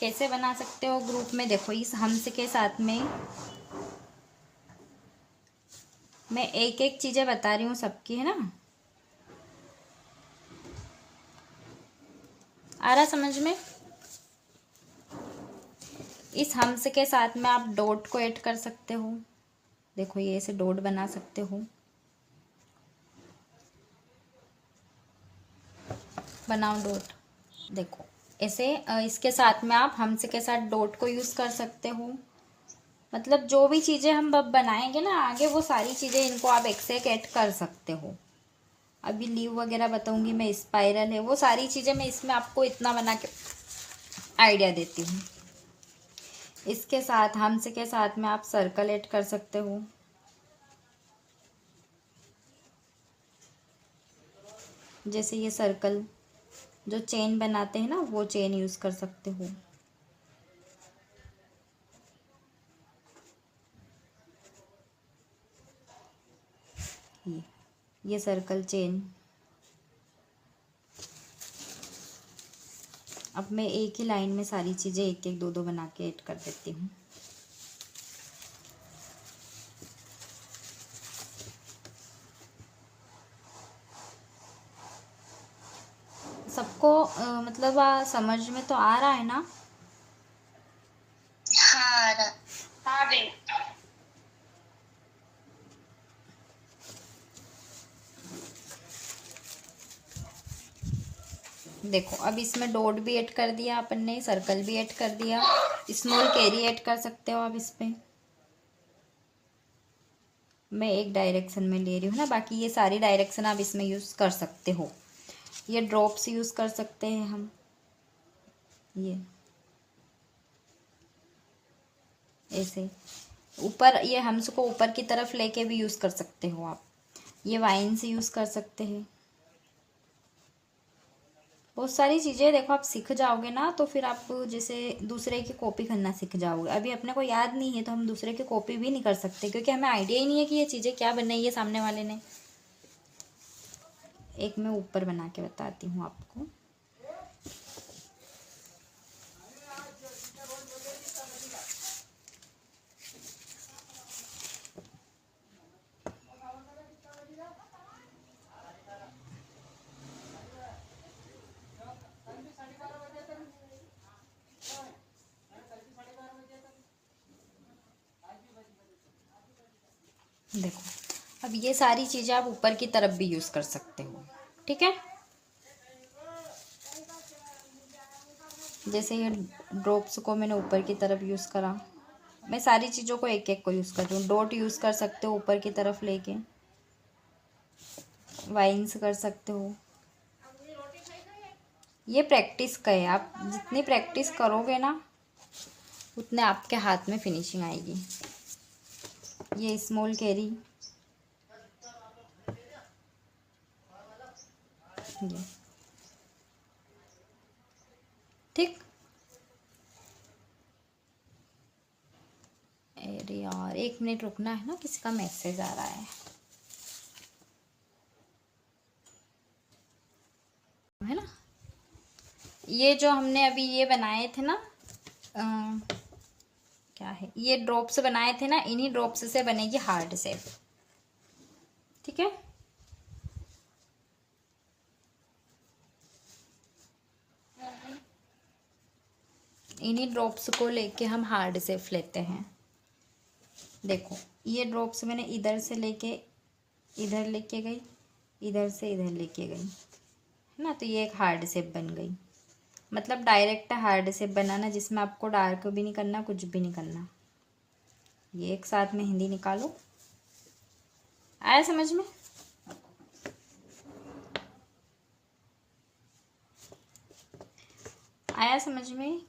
कैसे बना सकते हो ग्रुप में? देखो इस हम्स के साथ में मैं एक एक चीज़ें बता रही हूँ सबकी, है ना? आ रहा समझ में? इस हम्स के साथ में आप डॉट को ऐड कर सकते हो। देखो ये ऐसे डॉट बना सकते हो, बनाओ डॉट। देखो ऐसे इसके साथ में आप हम्स के साथ डॉट को यूज़ कर सकते हो। मतलब जो भी चीज़ें हम अब बनाएंगे ना आगे, वो सारी चीज़ें इनको आप एक से एक ऐड कर सकते हो। अभी लीव वगैरह बताऊंगी मैं, स्पाइरल है, वो सारी चीज़ें मैं इसमें आपको इतना बना के आइडिया देती हूँ। इसके साथ हम्स के साथ में आप सर्कल ऐड कर सकते हो। जैसे ये सर्कल जो चेन बनाते हैं ना, वो चेन यूज़ कर सकते हो। ये सर्कल चेन। अब मैं एक ही लाइन में सारी चीज़ें एक एक दो दो बना के ऐड कर देती हूँ। सबको मतलब समझ में तो आ रहा है ना? हाँ हाँ बे। देखो अब इसमें डॉट भी ऐड कर दिया अपन ने, सर्कल भी ऐड कर दिया, स्मॉल कैरी ऐड कर सकते हो आप इस पे। मैं एक डायरेक्शन में ले रही हूँ ना, बाकी ये सारी डायरेक्शन आप इसमें यूज़ कर सकते हो। ये ड्रॉप्स यूज़ कर सकते हैं हम, ये ऐसे ऊपर, ये हम्स को ऊपर की तरफ लेके भी यूज़ कर सकते हो आप। ये वाइन से यूज़ कर सकते हैं। बहुत सारी चीज़ें देखो आप सीख जाओगे ना, तो फिर आप जैसे दूसरे की कॉपी करना सीख जाओगे। अभी अपने को याद नहीं है तो हम दूसरे की कॉपी भी नहीं कर सकते, क्योंकि हमें आइडिया ही नहीं है कि ये चीज़ें क्या बनाई है सामने वाले ने। एक मैं ऊपर बना के बताती हूँ आपको। देखो अब ये सारी चीज़ें आप ऊपर की तरफ भी यूज़ कर सकते हो, ठीक है? जैसे ये ड्रॉप्स को मैंने ऊपर की तरफ यूज़ करा, मैं सारी चीज़ों को एक एक को यूज़ कर रही हूँ। डॉट यूज़ कर सकते हो ऊपर की तरफ लेके, वाइंस कर सकते हो। ये प्रैक्टिस का है, आप जितनी प्रैक्टिस करोगे ना उतने आपके हाथ में फिनिशिंग आएगी। ये स्मॉल कैरी, ये ठीक। अरे यार 1 मिनट रुकना है ना, किसी का मैसेज आ रहा है ना? ये जो हमने अभी ये बनाए थे ना, क्या है, ये ड्रॉप्स बनाए थे ना, इन्हीं ड्रॉप्स से बनेगी हार्ड शेप, ठीक है? इन्हीं ड्रॉप्स को लेके हम हार्ड शेप लेते हैं। देखो ये ड्रॉप्स मैंने इधर से लेके इधर लेके गई, इधर से इधर लेके गई, है ना? तो ये एक हार्ड शेप बन गई। मतलब डायरेक्ट हार्ड शेप बनाना, जिसमें आपको डार्क भी नहीं करना, कुछ भी नहीं करना। ये एक साथ में हिंदी निकालो। आया समझ में? आया समझ में?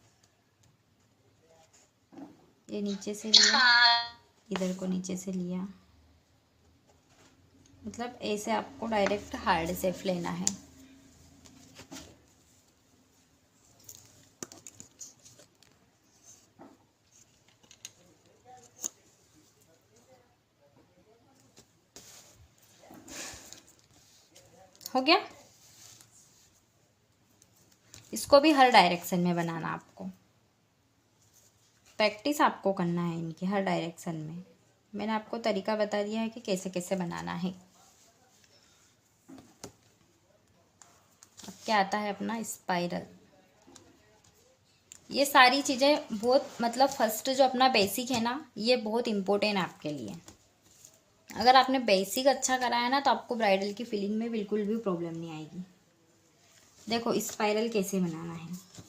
ये नीचे से लिया, हाँ इधर को नीचे से लिया, मतलब ऐसे आपको डायरेक्ट हार्ड शेप लेना है। हो गया? इसको भी हर डायरेक्शन में बनाना आपको। प्रैक्टिस आपको करना है इनकी हर डायरेक्शन में। मैंने आपको तरीका बता दिया है कि कैसे कैसे बनाना है। अब क्या आता है अपना स्पाइरल। ये सारी चीज़ें बहुत मतलब फर्स्ट जो अपना बेसिक है ना, ये बहुत इम्पोर्टेंट है आपके लिए। अगर आपने बेसिक अच्छा कराया ना तो आपको ब्राइडल की फीलिंग में बिल्कुल भी प्रॉब्लम नहीं आएगी। देखो स्पाइरल कैसे बनाना है।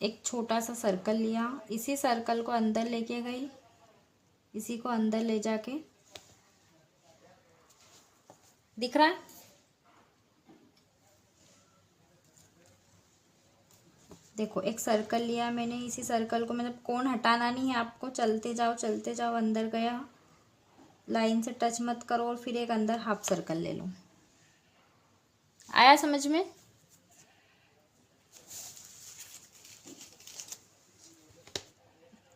एक छोटा सा सर्कल लिया, इसी सर्कल को अंदर लेके गई, इसी को अंदर ले जाके, दिख रहा है? देखो एक सर्कल लिया मैंने, इसी सर्कल को मतलब कोण हटाना नहीं है आपको, चलते जाओ, अंदर गया, लाइन से टच मत करो और फिर एक अंदर हाफ सर्कल ले लो। आया समझ में?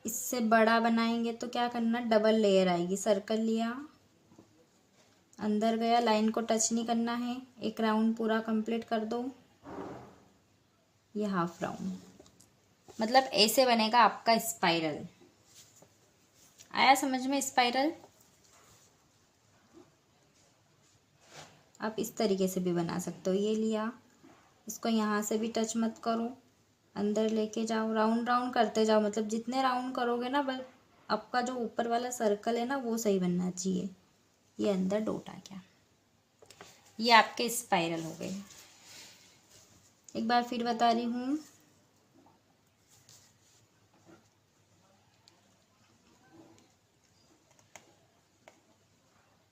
इससे बड़ा बनाएंगे तो क्या करना, डबल लेयर आएगी। सर्कल लिया, अंदर गया, लाइन को टच नहीं करना है, एक राउंड पूरा कंप्लीट कर दो, ये हाफ राउंड। मतलब ऐसे बनेगा आपका स्पाइरल। आया समझ में स्पाइरल? आप इस तरीके से भी बना सकते हो। ये लिया, इसको यहाँ से भी टच मत करो, अंदर लेके जाओ, राउंड राउंड करते जाओ। मतलब जितने राउंड करोगे ना, बस आपका जो ऊपर वाला सर्कल है ना वो सही बनना चाहिए। ये अंदर डॉट आ गया, ये आपके स्पाइरल हो गए। एक बार फिर बता रही हूँ,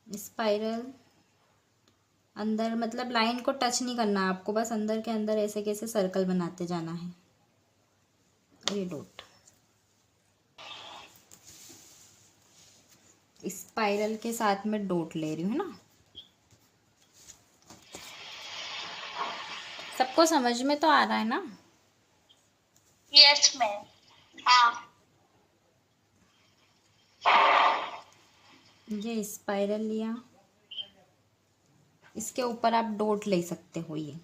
स्पाइरल अंदर मतलब लाइन को टच नहीं करना आपको, बस अंदर के अंदर ऐसे कैसे सर्कल बनाते जाना है। और ये डॉट स्पाइरल के साथ में डॉट ले रही हूँ ना। सबको समझ में तो आ रहा है ना? Yes ma'am. हाँ। ये स्पाइरल लिया, इसके ऊपर आप डॉट ले सकते हो। ये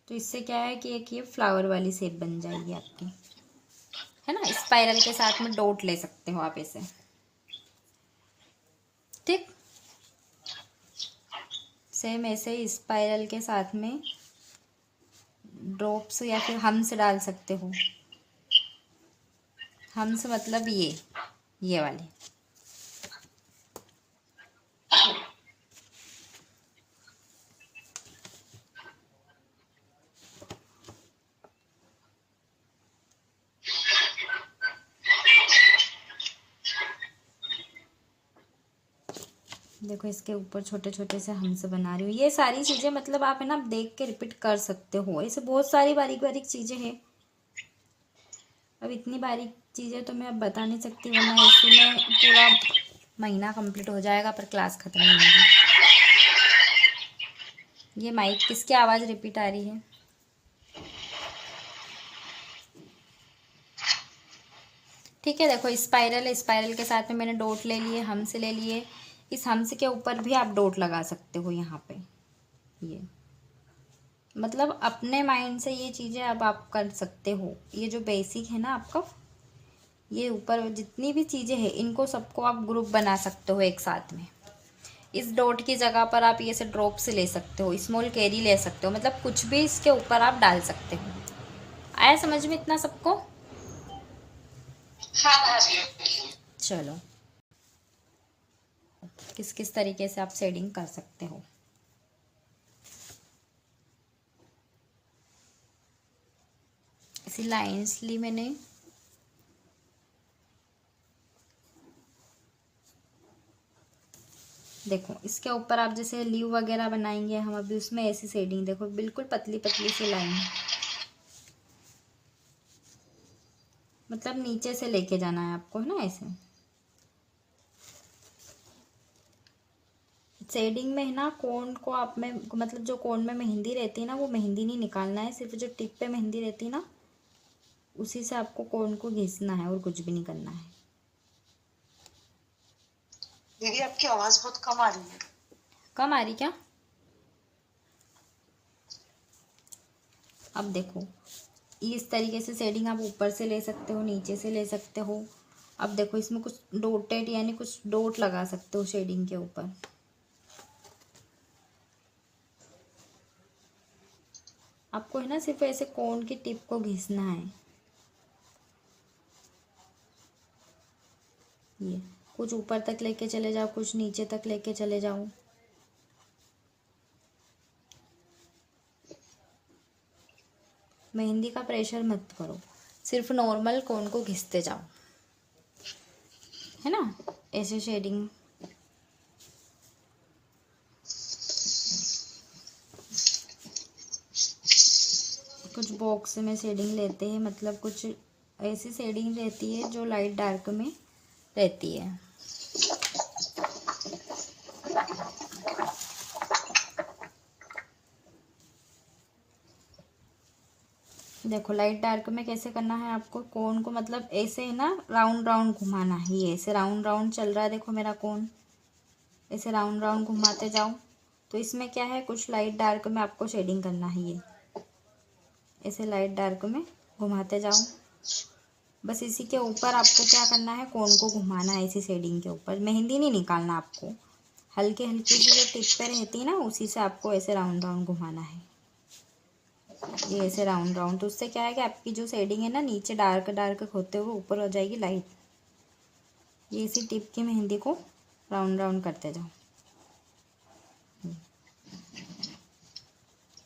तो इससे क्या है कि एक ये फ्लावर वाली शेप बन जाएगी आपकी, है ना। स्पाइरल के साथ में डॉट ले सकते हो आप ऐसे, ठीक। सेम ऐसे ही स्पाइरल के साथ में ड्रॉप्स या फिर हम्स डाल सकते हो। हम्स मतलब ये वाले। देखो इसके ऊपर छोटे छोटे से हम्स बना रही हूँ। ये सारी चीज़ें मतलब आप है ना देख के रिपीट कर सकते हो। ऐसे बहुत सारी बारीक बारीक चीज़ें हैं। अब इतनी बारीक चीज़ें तो मैं अब बता नहीं सकती, वरना ऐसे में पूरा महीना कंप्लीट हो जाएगा पर क्लास ख़त्म नहीं होगी। ये माइक किसकी आवाज़ रिपीट आ रही है? ठीक है, देखो स्पाइरल है, स्पाइरल के साथ में मैंने डॉट ले लिए, हम्स ले लिए। इस हम्स के ऊपर भी आप डॉट लगा सकते हो यहाँ पे। ये मतलब अपने माइंड से ये चीज़ें अब आप कर सकते हो। ये जो बेसिक है ना आपका, ये ऊपर जितनी भी चीज़ें हैं इनको सबको आप ग्रुप बना सकते हो एक साथ में। इस डॉट की जगह पर आप ये से ड्रॉप्स ले सकते हो, स्मॉल कैरी ले सकते हो, मतलब कुछ भी इसके ऊपर आप डाल सकते हो। आया समझ में इतना सबको? हाँ भाभी। चलो, किस किस तरीके से आप शेडिंग कर सकते हो। ऐसी लाइंस ली मैंने, देखो इसके ऊपर आप जैसे लीव वगैरह बनाएंगे हम अभी, उसमें ऐसी शेडिंग देखो, बिल्कुल पतली पतली सी लाइन, मतलब नीचे से लेके जाना है आपको, है ना। ऐसे शेडिंग में है ना, कोन को आप में मतलब जो कोन में मेहंदी रहती है ना, वो मेहंदी नहीं निकालना है, सिर्फ जो टिप पे मेहंदी रहती है ना उसी से आपको कोन को घिसना है और कुछ भी नहीं करना है। दीदी आपकी आवाज बहुत कम आ रही है। कम आ रही क्या? अब देखो इस तरीके से शेडिंग आप ऊपर से ले सकते हो, नीचे से ले सकते हो। अब देखो इसमें कुछ डॉटेड यानी कुछ डॉट लगा सकते हो शेडिंग के ऊपर। आपको है ना सिर्फ ऐसे कोन की टिप को घिसना है। ये कुछ ऊपर तक लेके चले जाओ, कुछ नीचे तक लेके चले जाओ। मेहंदी का प्रेशर मत करो, सिर्फ नॉर्मल कोन को घिसते जाओ, है ना, ऐसे शेडिंग। कुछ बॉक्स में शेडिंग लेते हैं, मतलब कुछ ऐसी शेडिंग रहती है जो लाइट डार्क में रहती है। देखो लाइट डार्क में कैसे करना है आपको, कोन को मतलब ऐसे है ना राउंड राउंड घुमाना है। ये ऐसे राउंड राउंड चल रहा है, देखो मेरा कोन ऐसे राउंड राउंड घुमाते जाओ। तो इसमें क्या है, कुछ लाइट डार्क में आपको शेडिंग करना है। ये ऐसे लाइट डार्क में घुमाते जाओ। बस इसी के ऊपर आपको क्या करना है, कोन को घुमाना है इसी शेडिंग के ऊपर। मेहंदी नहीं निकालना आपको, हल्के हल्की सी जो टिप पे रहती है ना उसी से आपको ऐसे राउंड राउंड घुमाना है। ये ऐसे राउंड राउंड, तो उससे क्या है कि आपकी जो शेडिंग है ना नीचे डार्क डार्क होते हुए ऊपर हो जाएगी लाइट। ये इसी टिप की मेहंदी को राउंड राउंड करते जाओ,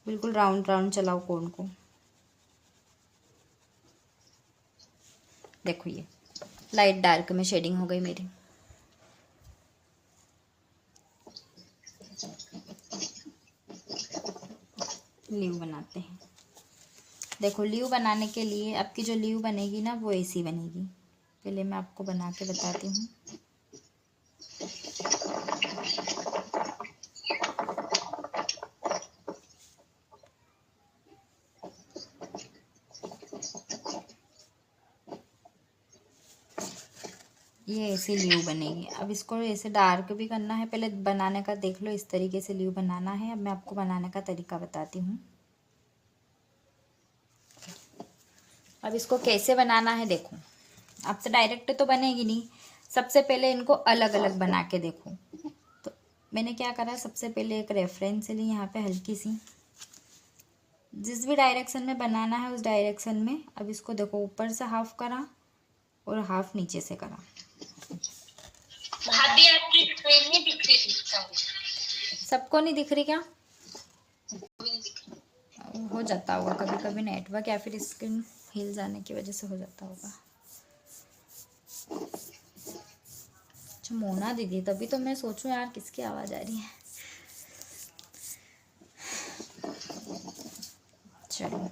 बिल्कुल राउंड राउंड चलाओ कोन को। देखो ये लाइट डार्क में शेडिंग हो गई मेरी। लीव बनाते हैं। देखो लीव बनाने के लिए आपकी जो लीव बनेगी ना वो ऐसी बनेगी। पहले मैं आपको बना के बताती हूँ। ये ऐसी लीव बनेगी। अब इसको ऐसे डार्क भी करना है, पहले बनाने का देख लो, इस तरीके से लीव बनाना है। अब मैं आपको बनाने का तरीका बताती हूँ। अब इसको कैसे बनाना है देखो, आपसे डायरेक्ट तो बनेगी नहीं। सबसे पहले इनको अलग अलग बना के देखो। तो मैंने क्या करा, सबसे पहले एक रेफरेंस ली यहाँ पे हल्की सी, जिस भी डायरेक्शन में बनाना है उस डायरेक्शन में। अब इसको देखो ऊपर से हाफ करा और हाफ नीचे से करा। भाभी आपकी स्क्रीन नहीं दिख रही सबको नहीं दिख रही क्या? हो जाता होगा कभी कभी नेटवर्क या फिर स्क्रीन हिल जाने की वजह से हो जाता होगा। अच्छा मोना दीदी, तभी तो मैं सोचूं यार किसकी आवाज़ आ रही है। चलो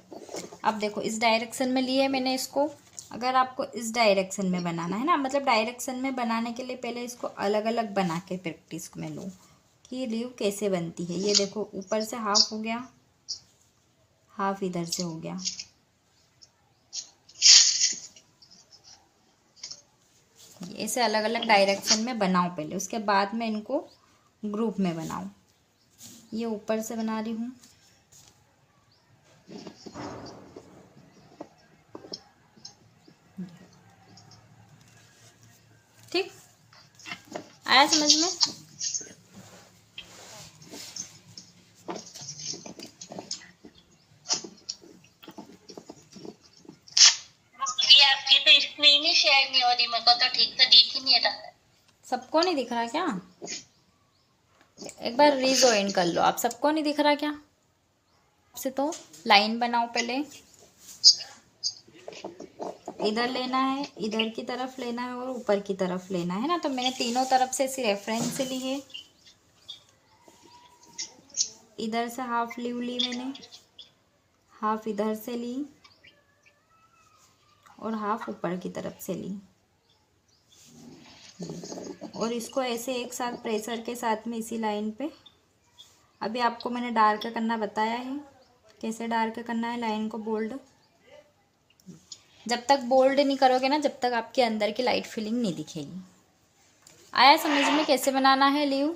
अब देखो इस डायरेक्शन में लिए मैंने इसको। अगर आपको इस डायरेक्शन में बनाना है ना, मतलब डायरेक्शन में बनाने के लिए पहले इसको अलग अलग बना के प्रैक्टिस में लो कि ये लीव कैसे बनती है। ये देखो ऊपर से हाफ हो गया, हाफ इधर से हो गया। ऐसे अलग अलग डायरेक्शन में बनाओ पहले, उसके बाद में इनको ग्रुप में बनाओ। ये ऊपर से बना रही हूँ। ठीक आया समझ में? आपकी तो स्क्रीन ही शेयर नहीं हो रही, मेरे को तो ठीक से दिख ही नहीं रहा। सबको नहीं दिख रहा क्या? एक बार रीजॉइन कर लो। आप सबको नहीं दिख रहा क्या? आपसे तो लाइन बनाओ पहले, इधर लेना है, इधर की तरफ लेना है और ऊपर की तरफ लेना है ना। तो मैंने तीनों तरफ से इसी रेफरेंस से ली है। इधर से हाफ लीव ली मैंने, हाफ इधर से ली और हाफ ऊपर की तरफ से ली। और इसको ऐसे एक साथ प्रेशर के साथ में इसी लाइन पे, अभी आपको मैंने डार्क करना बताया है कैसे डार्क करना है लाइन को बोल्ड। जब तक बोल्ड नहीं करोगे ना, जब तक आपके अंदर की लाइट फिलिंग नहीं दिखेगी। आया समझ में कैसे बनाना है लीव?